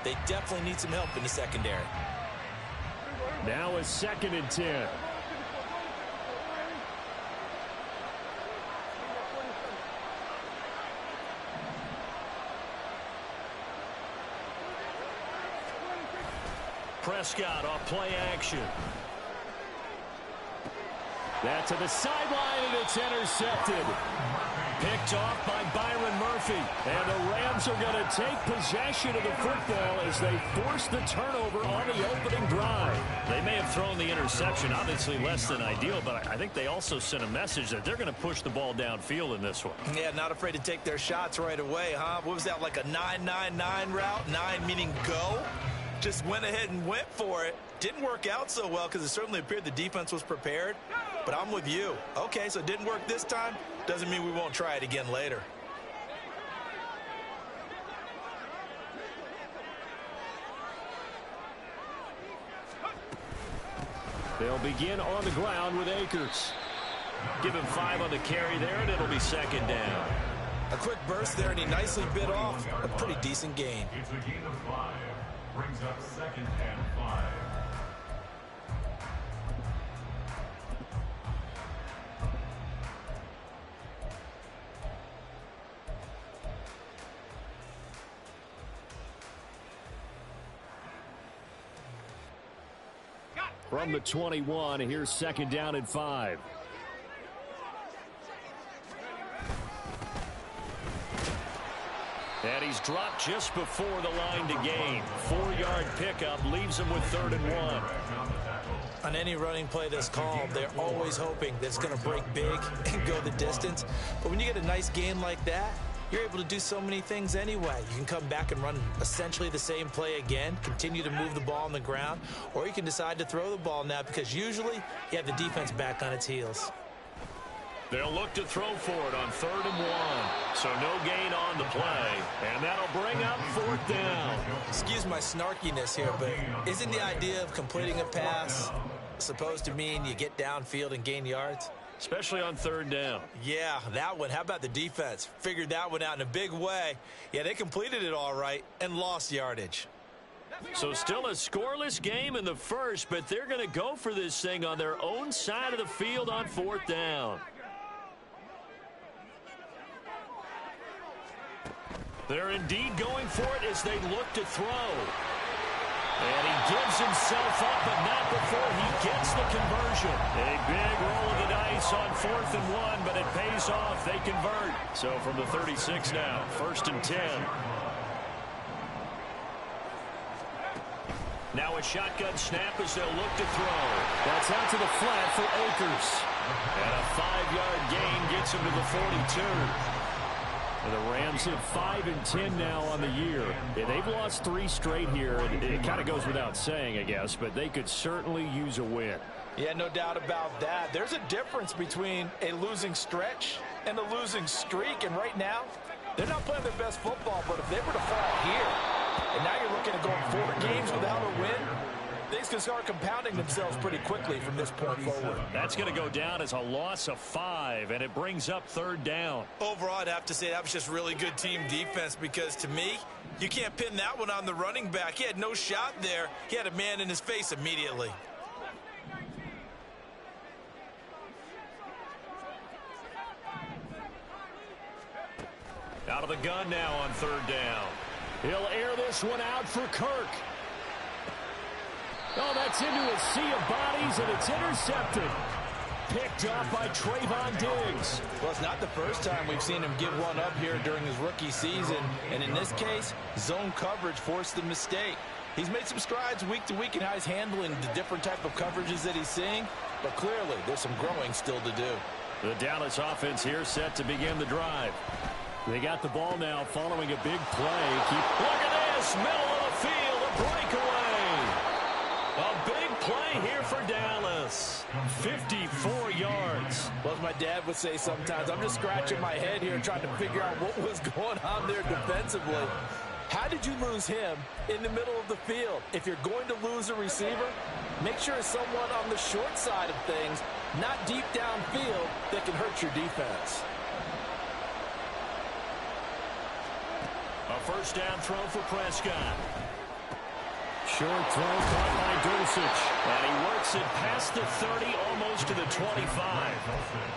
They definitely need some help in the secondary. Now a 2nd and 10. Prescott off play action. That to the sideline, and it's intercepted. Picked off by Byron Murphy. And the Rams are going to take possession of the football as they force the turnover on the opening drive. They may have thrown the interception, obviously less than ideal, but I think they also sent a message that they're going to push the ball downfield in this one. Yeah, not afraid to take their shots right away, huh? What was that, like a 9-9-9 route? 9 meaning go? Just went ahead and went for it. Didn't work out so well because it certainly appeared the defense was prepared. But I'm with you. Okay, so it didn't work this time. Doesn't mean we won't try it again later. They'll begin on the ground with Akers. Give him 5 on the carry there, and it'll be 2nd down. A quick burst there, and he nicely bit off a pretty decent gain. It's a gain of 5. Brings up 2nd and 5. From the 21, here's 2nd down and 5. And he's dropped just before the line to gain. 4-yard pickup leaves him with 3rd and 1. On any running play that's called, they're always hoping that it's going to break big and go the distance. But when you get a nice gain like that, you're able to do so many things anyway. You can come back and run essentially the same play again, continue to move the ball on the ground, or you can decide to throw the ball now because usually you have the defense back on its heels. They'll look to throw for it on 3rd and 1. So no gain on the play. And that'll bring up 4th down. Excuse my snarkiness here, but isn't the idea of completing a pass supposed to mean you get downfield and gain yards? Especially on 3rd down. Yeah, that one. How about the defense? Figured that one out in a big way. Yeah, they completed it all right and lost yardage. So still a scoreless game in the first, but they're going to go for this thing on their own side of the field on 4th down. They're indeed going for it as they look to throw. And he gives himself up, but not before he gets the conversion. A big roll of the dice on 4th and 1, but it pays off. They convert. So from the 36 now, 1st and 10. Now a shotgun snap as they'll look to throw. That's out to the flat for Akers. And a 5-yard gain gets him to the 42. And the Rams have 5 and 10 now on the year. Yeah, they've lost 3 straight here. And it kind of goes without saying, I guess, but they could certainly use a win. Yeah, no doubt about that. There's a difference between a losing stretch and a losing streak. And right now, they're not playing their best football, but if they were to fall here, and now you're looking at going 4 games without a win, things can start compounding themselves pretty quickly from this point forward. That's going to go down as a loss of 5, and it brings up 3rd down. Overall, I'd have to say that was just really good team defense because, to me, you can't pin that one on the running back. He had no shot there. He had a man in his face immediately. Out of the gun now on 3rd down. He'll air this one out for Kirk. Oh, that's into a sea of bodies, and it's intercepted. Picked off by Trayvon Diggs. Well, it's not the first time we've seen him give one up here during his rookie season. And in this case, zone coverage forced the mistake. He's made some strides week to week in how he's handling the different type of coverages that he's seeing. But clearly, there's some growing still to do. The Dallas offense here set to begin the drive. They got the ball now following a big play. Look at this, middle of the field, a breakaway. A big play here for Dallas. 54 yards. Well, as my dad would say sometimes, I'm just scratching my head here trying to figure out what was going on there defensively. How did you lose him in the middle of the field? If you're going to lose a receiver, make sure it's someone on the short side of things, not deep downfield, that can hurt your defense. A 1st down throw for Prescott. Short throw caught by Dulcich. And he works it past the 30, almost to the 25.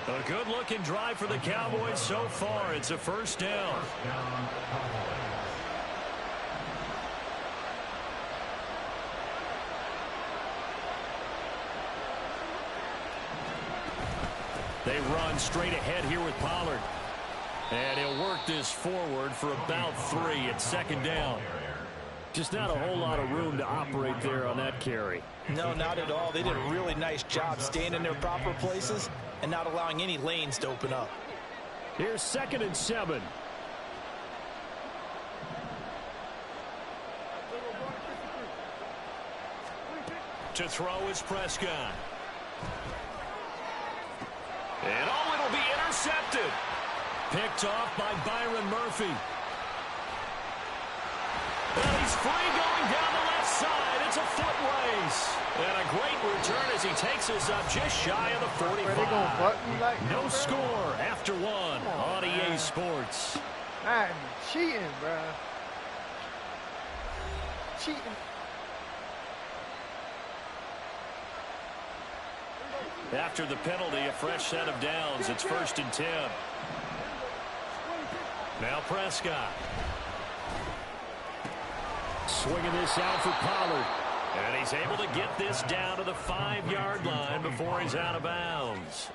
A good-looking drive for the Cowboys so far. It's a first down. They run straight ahead here with Pollard. And he'll work this forward for about 3. It's second down. Just not a whole lot of room to operate there on that carry. No, not at all. They did a really nice job staying in their proper places and not allowing any lanes to open up. Here's 2nd and 7. To throw is Prescott. And it'll be intercepted. Picked off by Byron Murphy. And he's free going down the left side. It's a foot race. And a great return as he takes us up just shy of the 45. No score after 1 on EA Sports. Man, cheating, bro. Cheating. After the penalty, a fresh set of downs. It's 1st and 10. Now Prescott. Swinging this out for Pollard. And he's able to get this down to the 5-yard line before he's out of bounds.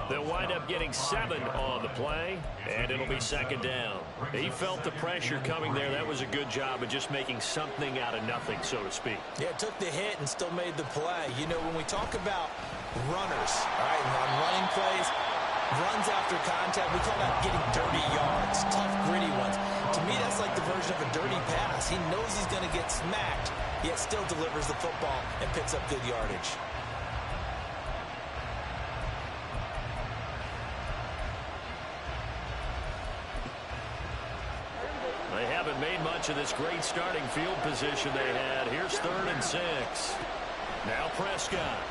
They'll wind up getting 7 on the play, and it'll be 2nd down. He felt the pressure coming there. That was a good job of just making something out of nothing, so to speak. Yeah, took the hit and still made the play. You know, when we talk about runners, all right, on running plays, runs after contact, we call that getting dirty yards, tough, gritty ones. To me, that's like the version of a dirty pass. He knows he's going to get smacked, yet still delivers the football and picks up good yardage. They haven't made much of this great starting field position they had. Here's 3rd and 6. Now Prescott.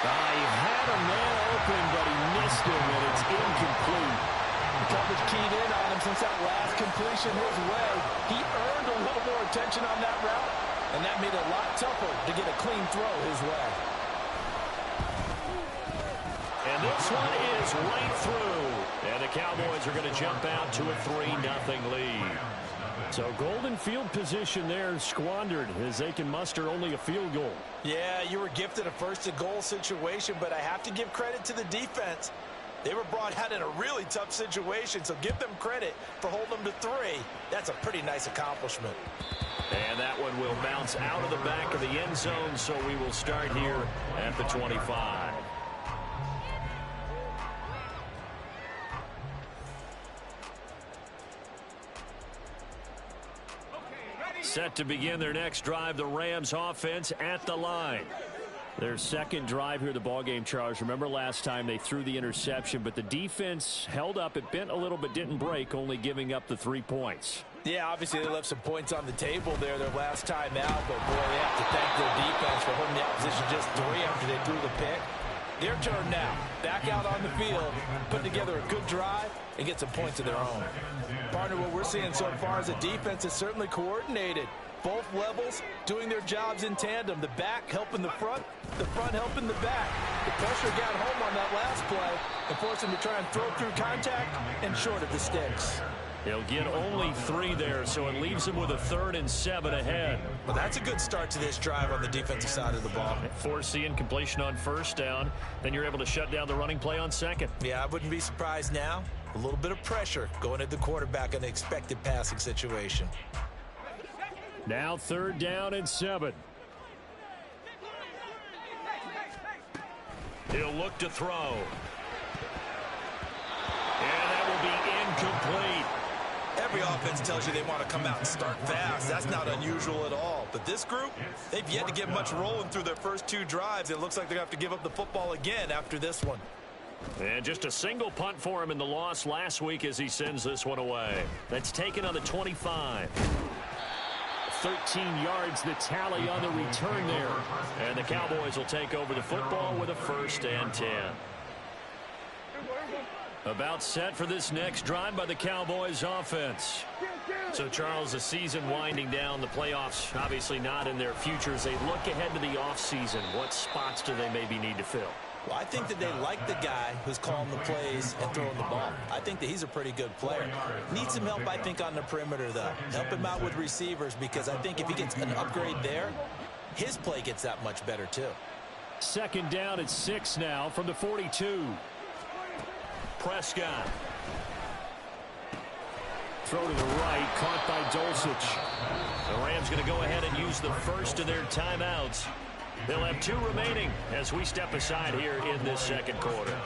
He had a man open, but he missed him, and it's incomplete. The coverage keyed in on him since that last completion his way. He earned a little more attention on that route, and that made it a lot tougher to get a clean throw his way. And this one is right through. And the Cowboys are going to jump out to a 3-0 lead. So golden field position there squandered as they can muster only a field goal. Yeah, you were gifted a first-and-goal situation, but I have to give credit to the defense. They were brought out in a really tough situation, so give them credit for holding them to 3. That's a pretty nice accomplishment. And that one will bounce out of the back of the end zone, so we will start here at the 25. Set to begin their next drive, the Rams offense at the line. Their second drive here, the ballgame, Charles. Remember last time they threw the interception, but the defense held up. It bent a little but didn't break, only giving up the 3 points. Yeah, obviously they left some points on the table there their last time out, but boy, they have to thank their defense for holding the opposition just 3 after they threw the pick. Their turn now. Back out on the field, put together a good drive, and get some points of their own. Partner, what we're seeing so far is the defense is certainly coordinated. Both levels doing their jobs in tandem. The back helping the front helping the back. The pressure got home on that last play and forced them to try and throw through contact and short of the sticks. He'll get only 3 there, so it leaves him with a 3rd and 7 ahead. Well, that's a good start to this drive on the defensive side of the ball. Force the incompletion on 1st down. Then you're able to shut down the running play on 2nd. Yeah, I wouldn't be surprised now. A little bit of pressure going at the quarterback in an expected passing situation. Now 3rd down and 7. He'll look to throw. And that will be incomplete. Every offense tells you they want to come out and start fast. That's not unusual at all. But this group, they've yet to get much rolling through their first 2 drives. It looks like they're going to have to give up the football again after this one. And just a single punt for him in the loss last week as he sends this one away. That's taken on the 25. 13 yards the tally on the return there. And the Cowboys will take over the football with a 1st and 10. About set for this next drive by the Cowboys offense. So, Charles, the season winding down, the playoffs obviously not in their future. As they look ahead to the offseason, what spots do they maybe need to fill? Well, I think that they like the guy who's calling the plays and throwing the ball. I think that he's a pretty good player. Needs some help, I think, on the perimeter, though. Help him out with receivers, because I think if he gets an upgrade there, his play gets that much better, too. Second down at 6 now from the 42. Prescott. Throw to the right, caught by Dulcich. The Rams going to go ahead and use the first of their timeouts. They'll have 2 remaining as we step aside here in this second quarter.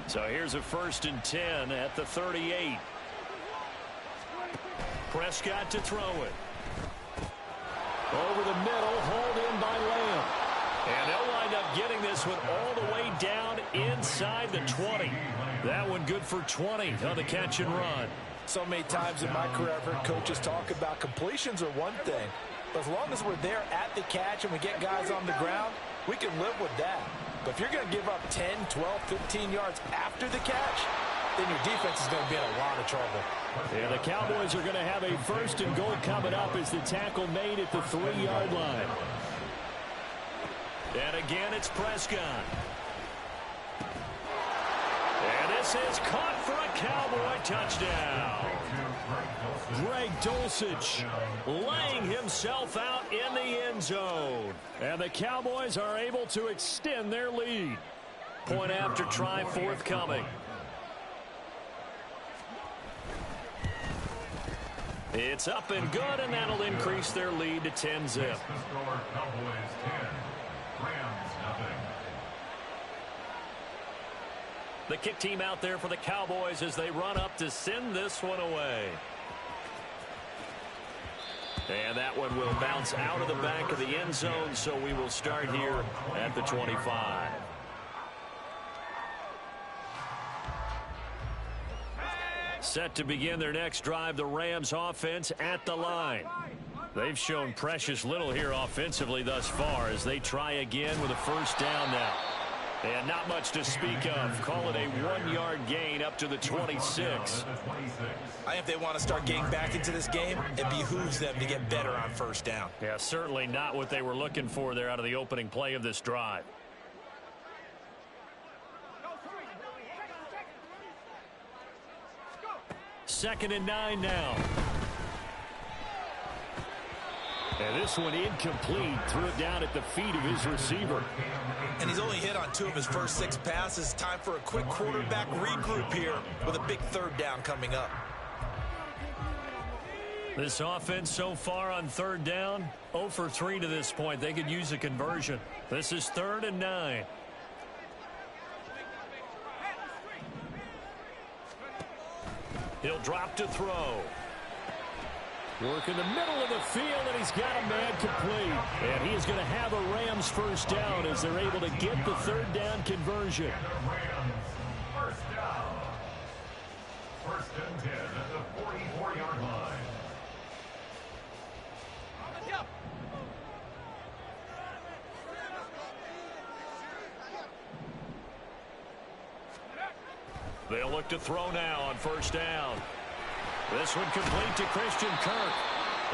So here's a 1st and 10 at the 38. Prescott to throw it. Over the middle, hauled in by Lamb. And they'll wind up getting this one all the way down inside the 20. That one good for 20 on the catch and run. So many times in my career, I've heard coaches talk about completions are one thing. But as long as we're there at the catch and we get guys on the ground, we can live with that. But if you're going to give up 10, 12, 15 yards after the catch, then your defense is going to be in a lot of trouble. Yeah, the Cowboys are going to have a 1st and goal coming up as the tackle made at the 3-yard line. And again, it's Prescott. And this is caught for a Cowboy touchdown. Greg Dulcich laying himself out in the end zone. And the Cowboys are able to extend their lead. Point after try forthcoming. It's up and good, and that'll increase their lead to 10-zip. The kick team out there for the Cowboys as they run up to send this one away. And that one will bounce out of the back of the end zone, so we will start here at the 25. Set to begin their next drive, the Rams offense at the line. They've shown precious little here offensively thus far as they try again with a 1st down now. And not much to speak of. Call it a 1-yard gain up to the 26. I think if they want to start getting back into this game, it behooves them to get better on 1st down. Yeah, certainly not what they were looking for there out of the opening play of this drive. Second and 9 now. And this one incomplete. Threw it down at the feet of his receiver. And he's only hit on 2 of his first 6 passes. Time for a quick quarterback regroup here with a big 3rd down coming up. This offense so far on 3rd down, 0 for 3 to this point. They could use a conversion. This is 3rd and 9. He'll drop to throw. Work in the middle of the field, and he's got a man complete. And he is going to have a Rams 1st down as they're able to get the 3rd down conversion. First down. 1st and 10 at the 44-yard line. They'll look to throw now on 1st down. This one complete to Christian Kirk.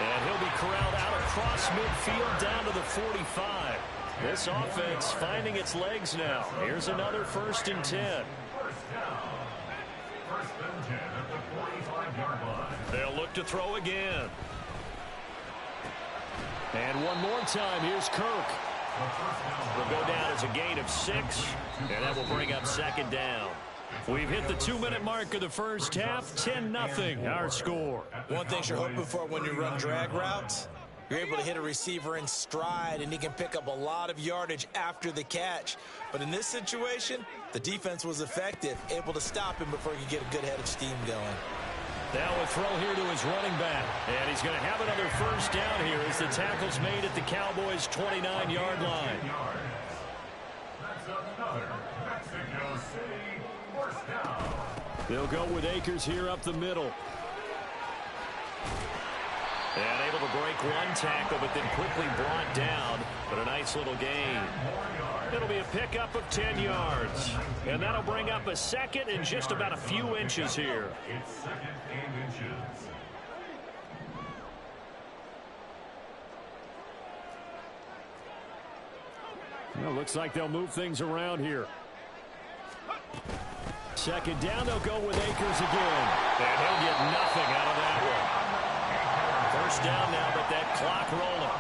And he'll be corralled out across midfield down to the 45. This offense finding its legs now. Here's another 1st and 10. First down. 1st and 10 at the 45-yard line. They'll look to throw again. And one more time, here's Kirk. Will go down as a gain of 6. And that will bring up 2nd down. We've hit the 2-minute mark of the 1st half. 10-0 our score. One thing you're hoping for when you run drag routes, you're able to hit a receiver in stride, and he can pick up a lot of yardage after the catch. But in this situation, the defense was effective, able to stop him before he could get a good head of steam going. Now a throw here to his running back. And he's going to have another 1st down here as the tackle's made at the Cowboys' 29-yard line. That's another Mexico City 1st down. They'll go with Akers here up the middle. And able to break one tackle, but then quickly brought down. But a nice little gain. It'll be a pickup of 10 yards. And that'll bring up a second and just about a few inches here. It's second and inches. Well, looks like they'll move things around here. Second down, they'll go with Akers again. And he'll get nothing out of that one. First down now, but that clock rolling.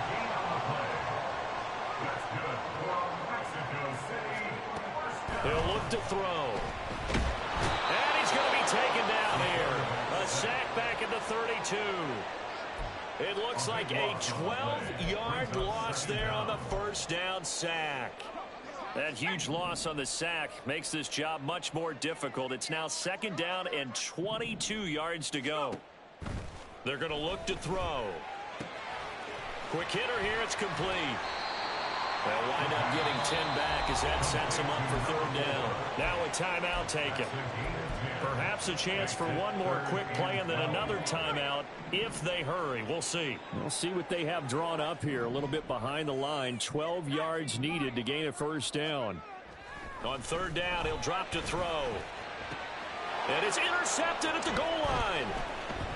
He'll look to throw. And he's going to be taken down here. A sack back at the 32. It looks like a 12-yard loss there on the first down sack. That huge loss on the sack makes this job much more difficult. It's now second down and 22 yards to go. They're going to look to throw. Quick hitter here. It's complete. They'll wind up getting 10 back as that sets them up for third down. Now a timeout taken. Perhaps a chance for one more quick play and then another timeout if they hurry. We'll see. We'll see what they have drawn up here. A little bit behind the line. 12 yards needed to gain a first down. On third down, he'll drop to throw. And it's intercepted at the goal line.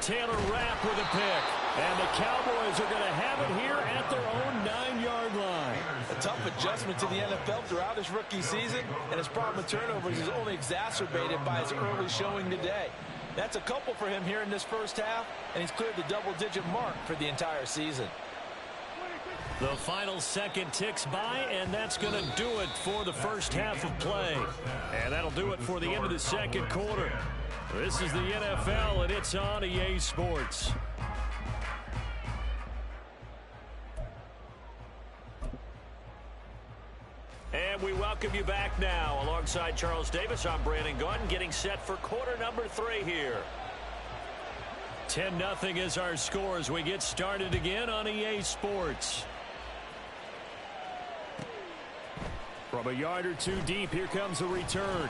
Taylor Rapp with a pick. And the Cowboys are going to have it here at their own 9-yard line. A tough adjustment to the NFL throughout his rookie season, and his problem with turnovers is only exacerbated by his early showing today. That's a couple for him here in this first half, and he's cleared the double-digit mark for the entire season. The final second ticks by, and that's going to do it for the first half of play. And that'll do it for the end of the second quarter. This is the NFL, and it's on EA Sports. And we welcome you back now. Alongside Charles Davis, I'm Brandon Gunn, getting set for quarter number 3 here. 10-0 is our score as we get started again on EA Sports. From a yard or two deep, here comes a return.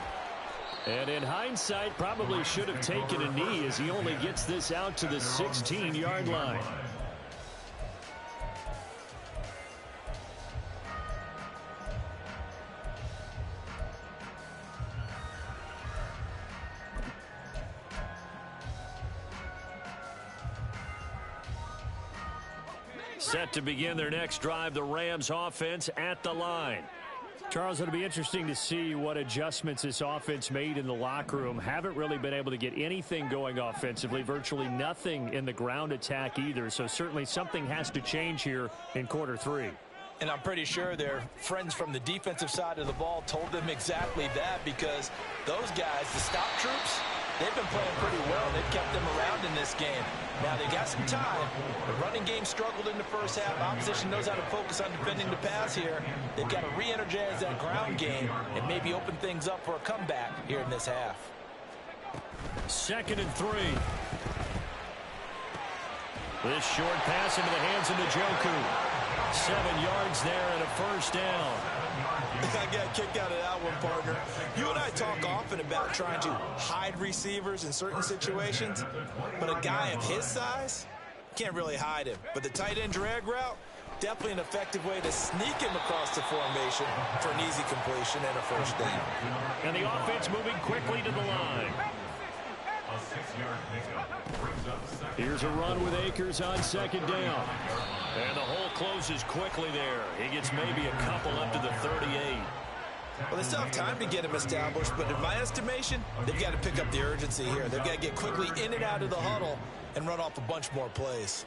And in hindsight, probably should have taken a knee as he only gets this out to the 16-yard line. Set to begin their next drive, the Rams offense at the line. Charles, it'll be interesting to see what adjustments this offense made in the locker room. Haven't really been able to get anything going offensively, virtually nothing in the ground attack either. So certainly something has to change here in quarter 3. And I'm pretty sure their friends from the defensive side of the ball told them exactly that, because those guys, the stop troops, they've been playing pretty well. They've kept them around in this game. Now, they got some time. The running game struggled in the first half. Opposition knows how to focus on defending the pass here. They've got to re-energize that ground game and maybe open things up for a comeback here in this half. 2nd and 3. This short pass into the hands of Njoku. 7 yards there and a first down. I got a kick out of that one, partner. You and I talk often about trying to hide receivers in certain situations, but a guy of his size can't really hide him. But the tight end drag route, definitely an effective way to sneak him across the formation for an easy completion and a first down. And the offense moving quickly to the line. A 6-yard pickup brings up second. Here's a run with Akers on 2nd down. And the hole closes quickly there. He gets maybe a couple up to the 38. Well, they still have time to get him established, but in my estimation, they've got to pick up the urgency here. They've got to get quickly in and out of the huddle and run off a bunch more plays.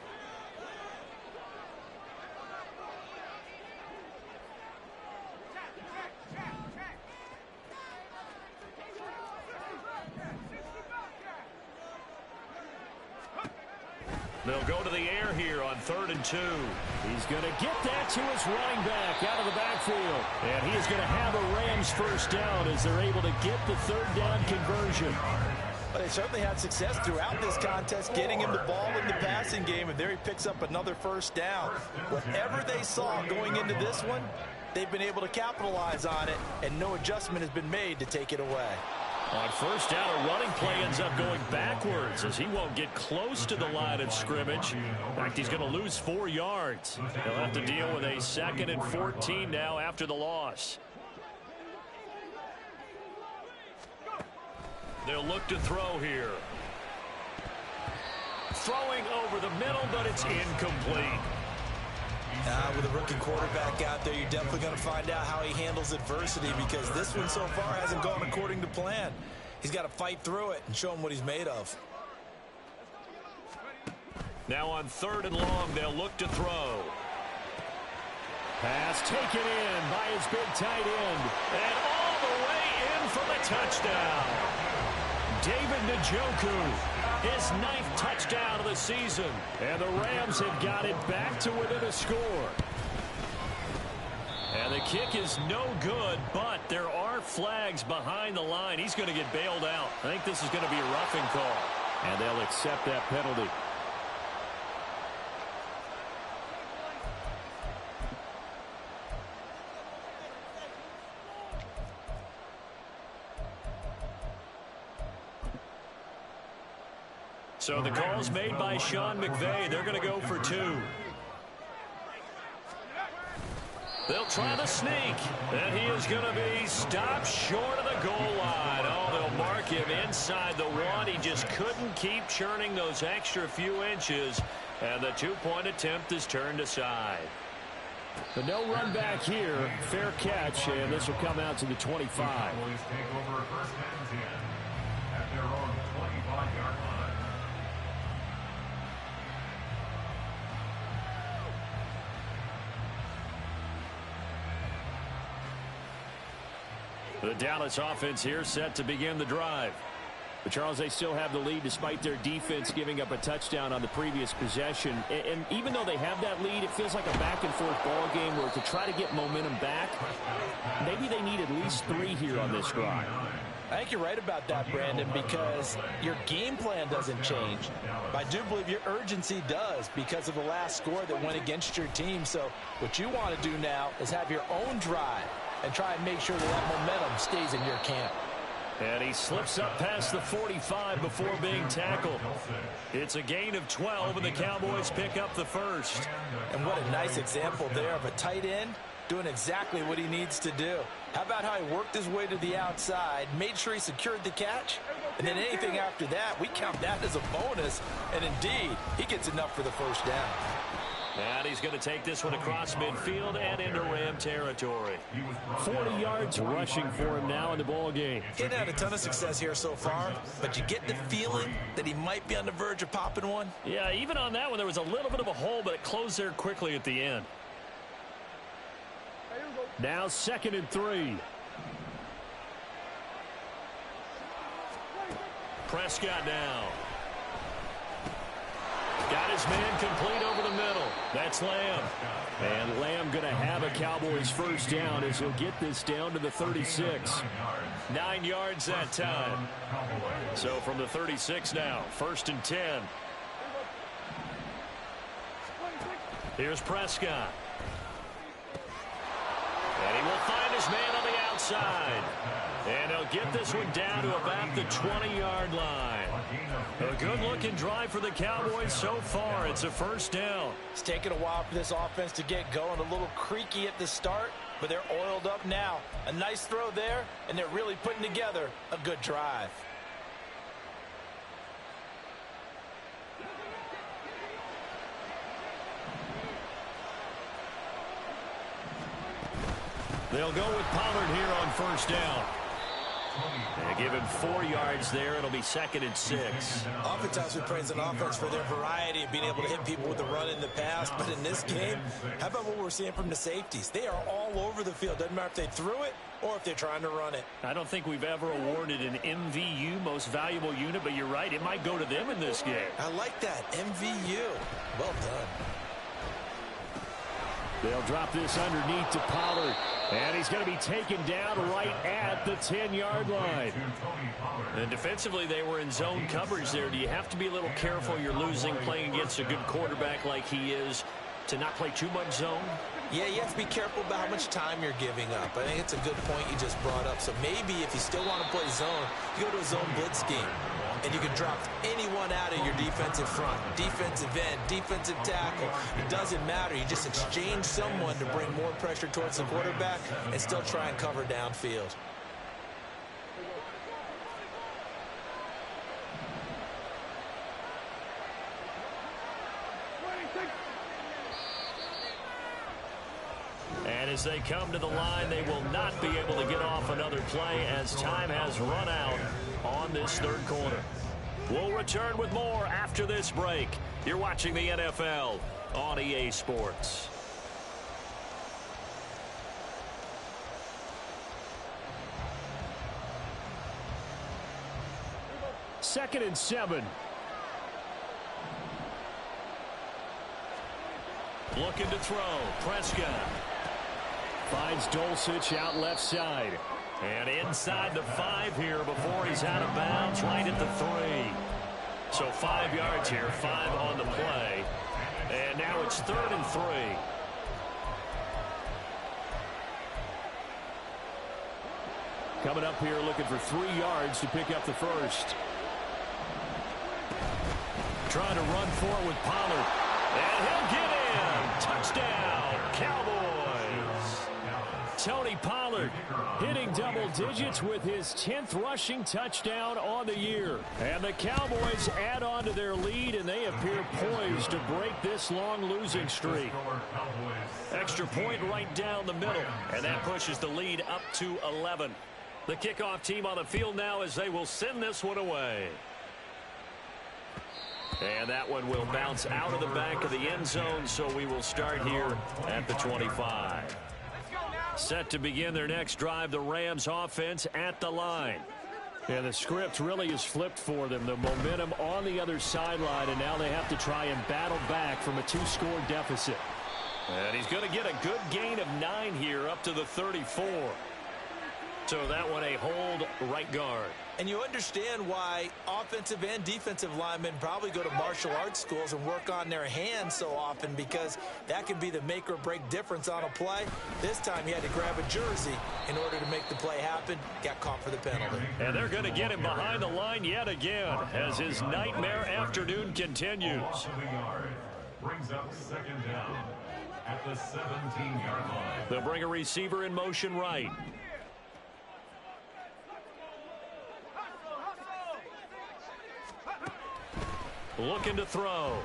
They'll go to the air here on 3rd and 2. He's going to get that to his running back out of the backfield. And he is going to have a Rams first down as they're able to get the 3rd down conversion. But they certainly had success throughout this contest, getting him the ball in the passing game, and there he picks up another first down. Whatever they saw going into this one, they've been able to capitalize on it, and no adjustment has been made to take it away. On first down, a running play ends up going backwards as he won't get close to the line of scrimmage. In fact, he's going to lose 4 yards. He'll have to deal with a 2nd and 14 now after the loss. They'll look to throw here. Throwing over the middle, but it's incomplete. With a rookie quarterback out there, you're definitely going to find out how he handles adversity, because this one so far hasn't gone according to plan. He's got to fight through it and show him what he's made of. Now on 3rd and long, they'll look to throw. Pass taken in by his big tight end. And all the way in for the touchdown. David Njoku. His 9th touchdown of the season. And the Rams have got it back to within a score. And the kick is no good, but there are flags behind the line. He's going to get bailed out. I think this is going to be a roughing call. And they'll accept that penalty. So the call's made by Sean McVay. They're going to go for 2. They'll try the sneak. And he is going to be stopped short of the goal line. Oh, they'll mark him inside the 1. He just couldn't keep churning those extra few inches. And the 2-point attempt is turned aside. The no run back here. Fair catch. And this will come out to the 25. Cowboys take over 1st and 10 at their own 25-yard line. The Dallas offense here set to begin the drive. But Charles, they still have the lead despite their defense giving up a touchdown on the previous possession. And even though they have that lead, it feels like a back-and-forth ball game where to try to get momentum back, maybe they need at least 3 here on this drive. I think you're right about that, Brandon, because your game plan doesn't change. I do believe your urgency does because of the last score that went against your team. So what you want to do now is have your own drive and try and make sure that momentum stays in your camp. And he slips up past the 45 before being tackled. It's a gain of 12, and the Cowboys pick up the first. And what a nice example there of a tight end doing exactly what he needs to do. How about how he worked his way to the outside, made sure he secured the catch, and then anything after that, we count that as a bonus. And indeed, he gets enough for the first down. And he's going to take this one across midfield and into Ram territory. 40 yards rushing for him now in the ball game. He hadn't had a ton of success here so far, but you get the feeling that he might be on the verge of popping one. Yeah, even on that one, there was a little bit of a hole, but it closed there quickly at the end. Now 2nd and 3. Prescott now. Got his man complete over the middle. That's Lamb. And Lamb going to have a Cowboys first down as he'll get this down to the 36. 9 yards that time. So from the 36 now, 1st and 10. Here's Prescott. And he will find his man on the outside. And he'll get this one down to about the 20-yard line. A good-looking drive for the Cowboys so far. It's a first down. It's taken a while for this offense to get going. A little creaky at the start, but they're oiled up now. A nice throw there, and they're really putting together a good drive. They'll go with Pollard here on first down. They give him 4 yards there. It'll be 2nd and 6. Oftentimes we praise an offense for their variety of being able to hit people with the run in the pass. But in this game, how about what we're seeing from the safeties? They are all over the field. Doesn't matter if they threw it or if they're trying to run it. I don't think we've ever awarded an MVU, most valuable unit, but you're right. It might go to them in this game. I like that. MVU. Well done. They'll drop this underneath to Pollard. And he's going to be taken down right at the 10-yard line. And defensively, they were in zone coverage there. Do you have to be a little careful? You're losing playing against a good quarterback like he is to not play too much zone? Yeah, you have to be careful about how much time you're giving up. I think it's a good point you just brought up. So maybe if you still want to play zone, you go to a zone blitz scheme. And you can drop anyone out of your defensive front. Defensive end, defensive tackle. It doesn't matter. You just exchange someone to bring more pressure towards the quarterback and still try and cover downfield. And as they come to the line, they will not be able to get off another play as time has run out on this third quarter. We'll return with more after this break. You're watching the NFL on EA Sports. Second and 7. Looking to throw. Prescott finds Dulcich out left side. And inside the 5 here before he's out of bounds, right at the 3. So 5 yards here, 5 on the play. And now it's 3rd and 3. Coming up here looking for 3 yards to pick up the first. Trying to run for it with Pollard. And he'll get in. Touchdown, Cowboys. Tony Pollard hitting double digits with his 10th rushing touchdown on the year. And the Cowboys add on to their lead, and they appear poised to break this long losing streak. Extra point right down the middle, and that pushes the lead up to 11. The kickoff team on the field now as they will send this one away. And that one will bounce out of the back of the end zone, so we will start here at the 25. Set to begin their next drive, the Rams offense at the line. And the script really is flipped for them. The momentum on the other sideline, and now they have to try and battle back from a 2-score deficit. And he's going to get a good gain of 9 here up to the 34. So that one a hold right guard. And you understand why offensive and defensive linemen probably go to martial arts schools and work on their hands so often, because that could be the make or break difference on a play. This time he had to grab a jersey in order to make the play happen. Got caught for the penalty. And they're going to get him behind the line yet again as his nightmare afternoon continues. Brings up 2nd down at the 17-yard line. They'll bring a receiver in motion right. Looking to throw.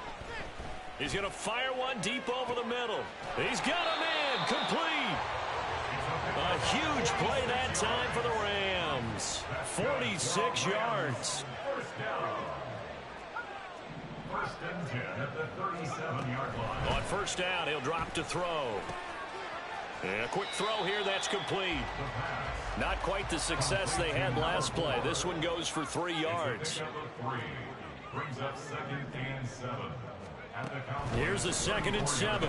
He's going to fire one deep over the middle. He's got him in. Complete. A huge play that time for the Rams. 46 yards. First down. 1st and 10 at the 37-yard line. On first down, he'll drop to throw. And a quick throw here, that's complete. Not quite the success they had last play. This one goes for 3 yards. Brings up 2nd and 7. Here's the 2nd and 7.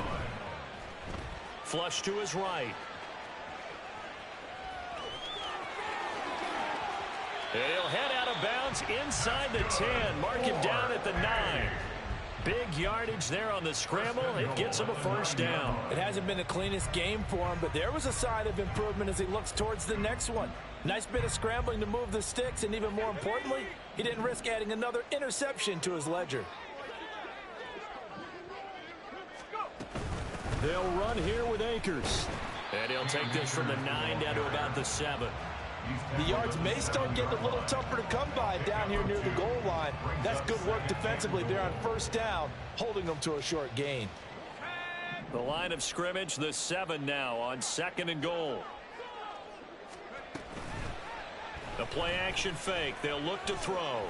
Flush to his right. And he'll head out of bounds inside the 10. Mark him down at the 9. Big yardage there on the scramble. It gets him a first down. It hasn't been the cleanest game for him, but there was a sign of improvement as he looks towards the next one. Nice bit of scrambling to move the sticks, and even more importantly, he didn't risk adding another interception to his ledger. They'll run here with Akers. And he'll take this from the 9 down to about the 7. The yards may start getting a little tougher to come by down here near the goal line. That's good work defensively there on first down, holding them to a short gain. The line of scrimmage, the 7 now on 2nd and goal. The play action fake. They'll look to throw.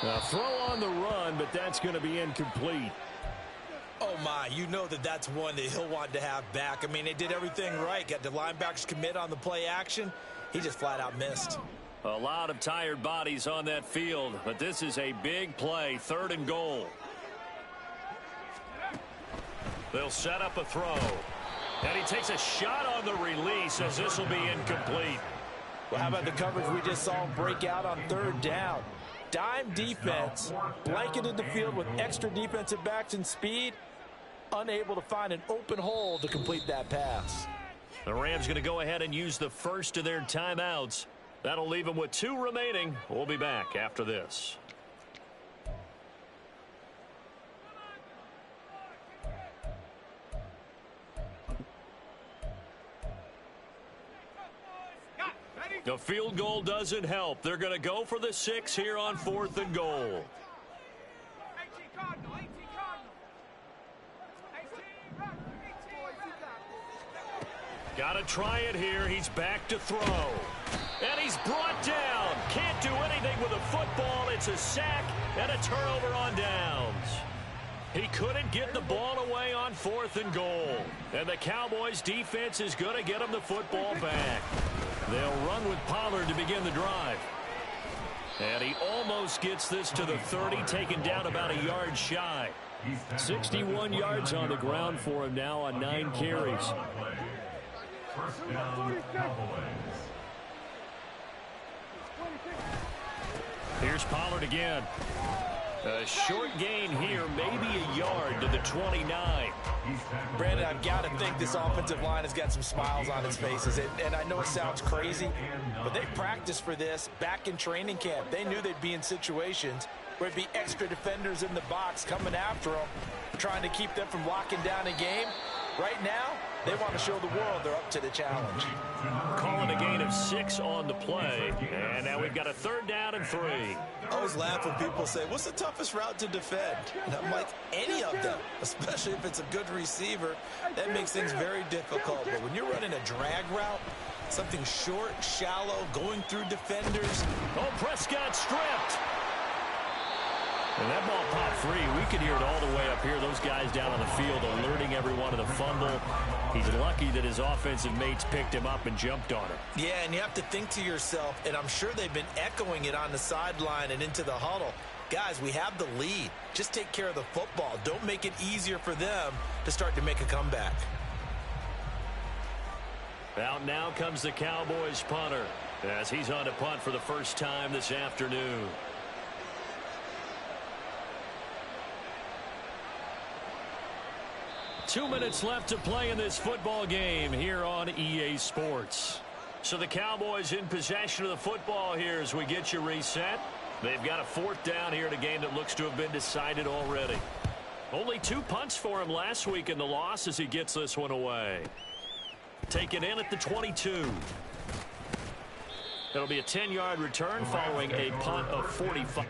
A throw on the run, but that's going to be incomplete. Oh, my, you know that's one that he'll want to have back. I mean, they did everything right. Got the linebackers commit on the play action. He just flat out missed. A lot of tired bodies on that field, but this is a big play, 3rd and goal. They'll set up a throw. And he takes a shot on the release as this will be incomplete. Well, how about the coverage we just saw him break out on 3rd down? Dime defense, blanketed the field with extra defensive backs and speed. unable to find an open hole to complete that pass. The Rams going to go ahead and use the first of their timeouts. That'll leave them with 2 remaining. We'll be back after this. The field goal doesn't help. They're going to go for the 6 here on 4th and goal. Got to try it here. He's back to throw. And he's brought down. Can't do anything with a football. It's a sack and a turnover on downs. He couldn't get the ball away on 4th and goal. And the Cowboys defense is going to get him the football back. They'll run with Pollard to begin the drive. And he almost gets this to the 30, taken down about a yard shy. 61 yards on the ground for him now on 9 carries. First down, Cowboys. Here's Pollard again. A short gain here, maybe a yard to the 29. Brandon, I've got to think this offensive line has got some smiles on its faces. And I know it sounds crazy, but they practiced for this back in training camp. They knew they'd be in situations where it'd be extra defenders in the box coming after them, trying to keep them from locking down a game. Right now, they want to show the world they're up to the challenge. Calling a gain of 6 on the play. And now we've got a 3rd down and 3. I always laugh when people say, what's the toughest route to defend? And I'm like, any of them, especially if it's a good receiver. That makes things very difficult. But when you're running a drag route, something short, shallow, going through defenders. Oh, Prescott stripped. And that ball popped free. We could hear it all the way up here. Those guys down on the field alerting everyone of the fumble. He's lucky that his offensive mates picked him up and jumped on him. Yeah, and you have to think to yourself, and I'm sure they've been echoing it on the sideline and into the huddle. Guys, we have the lead. Just take care of the football. Don't make it easier for them to start to make a comeback. Out now comes the Cowboys punter as he's on to punt for the first time this afternoon. Two minutes left to play in this football game here on EA Sports. So the Cowboys in possession of the football here as we get you reset. They've got a 4th down here in a game that looks to have been decided already. Only 2 punts for him last week in the loss as he gets this one away. Taken in at the 22. It'll be a 10-yard return following a punt of 45.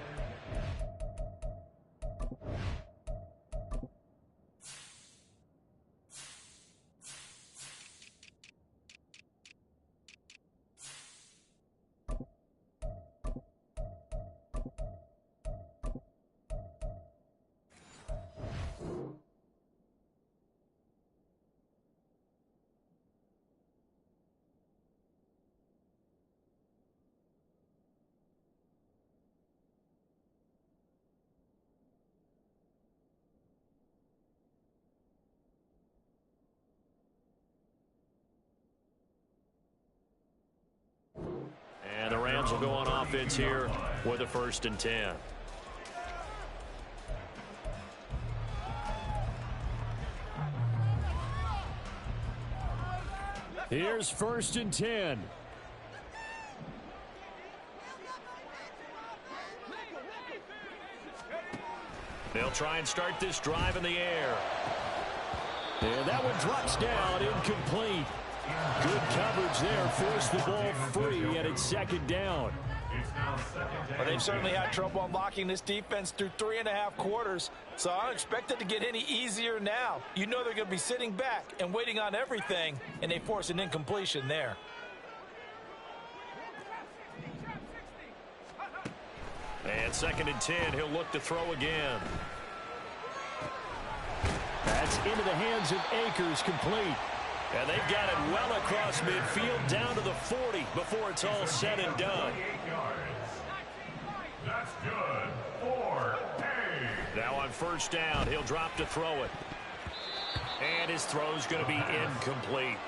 And the Rams will go on offense here with a 1st and 10. Here's 1st and 10. They'll try and start this drive in the air. And that one drops down, incomplete. Good coverage there, forced the ball free, and it's 2nd down. Well, they've certainly had trouble unlocking this defense through 3.5 quarters, so I don't expect it to get any easier now. You know they're going to be sitting back and waiting on everything, and they force an incompletion there. And 2nd and 10, he'll look to throw again. That's into the hands of Akers, complete. And they've got it well across midfield down to the 40 before it's all said and done. That's good. 4-8. Now on 1st down, he'll drop to throw it. And his throw's going to be incomplete.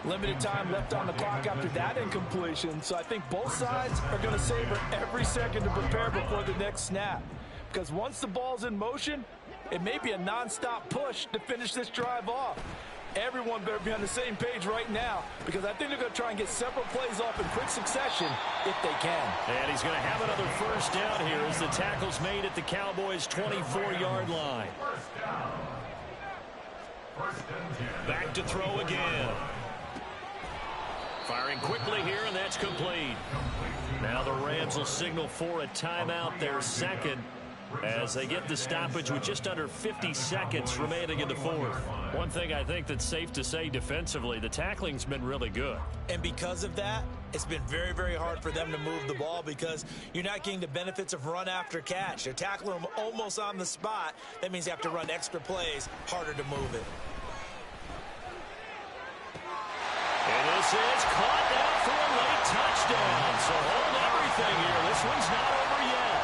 Limited time left on the clock after that incompletion, so I think both sides are going to savor every second to prepare before the next snap. Because once the ball's in motion, It may be a nonstop push to finish this drive off. Everyone better be on the same page right now because I think they're going to try and get several plays off in quick succession if they can. And he's going to have another first down here as the tackle's made at the Cowboys' 24-yard line. Back to throw again. Firing quickly here, and that's complete. Now the Rams will signal for a timeout, their second, as they get the stoppage with just under 50 seconds remaining in the fourth. One thing I think that's safe to say defensively, the tackling's been really good. And because of that, it's been very, very hard for them to move the ball because you're not getting the benefits of run after catch. They're tackling them almost on the spot. That means you have to run extra plays, harder to move it. And this is caught now for a late touchdown. So hold everything here. This one's not over yet.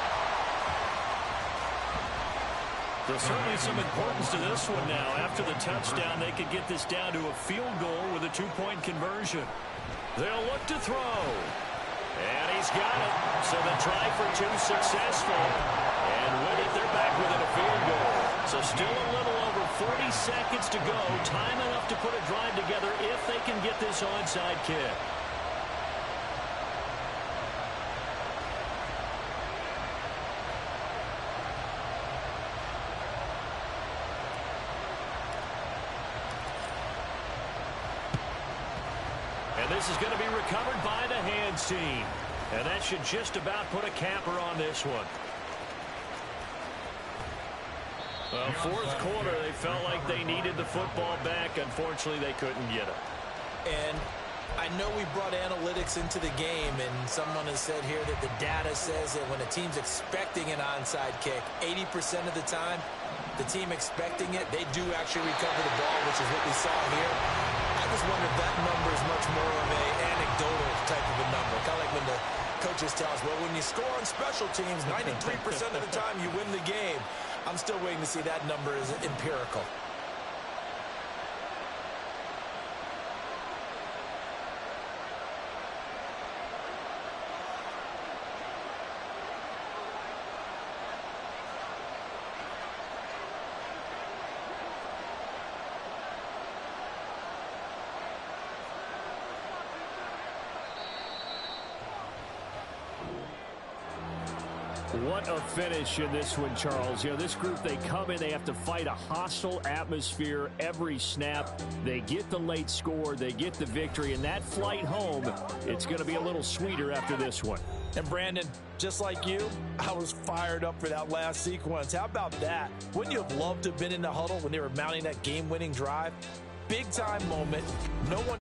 There's certainly some importance to this one now. After the touchdown, they could get this down to a field goal with a two-point conversion. They'll look to throw. And he's got it. So the try for two successful. And with it, they're back within a field goal. So still a little over 40 seconds to go. Time enough to put a drive together if they can get this onside kick. This is going to be recovered by the hands team. And that should just about put a capper on this one. Well, fourth quarter, they felt like they needed the football back. Unfortunately, they couldn't get it. And I know we brought analytics into the game, and someone has said here that the data says that when a team's expecting an onside kick, 80% of the time, the team expecting it, they do actually recover the ball, which is what we saw here. I just wonder if that number is much more of an anecdotal type of a number. Kind of like when the coaches tell us, well, when you score on special teams, 93% of the time you win the game. I'm still waiting to see that number is empirical. What a finish in this one, Charles. You know, this group, they come in, they have to fight a hostile atmosphere every snap. They get the late score, they get the victory, and that flight home, it's going to be a little sweeter after this one. And Brandon, just like you, I was fired up for that last sequence. How about that? Wouldn't you have loved to have been in the huddle when they were mounting that game-winning drive? Big-time moment. No one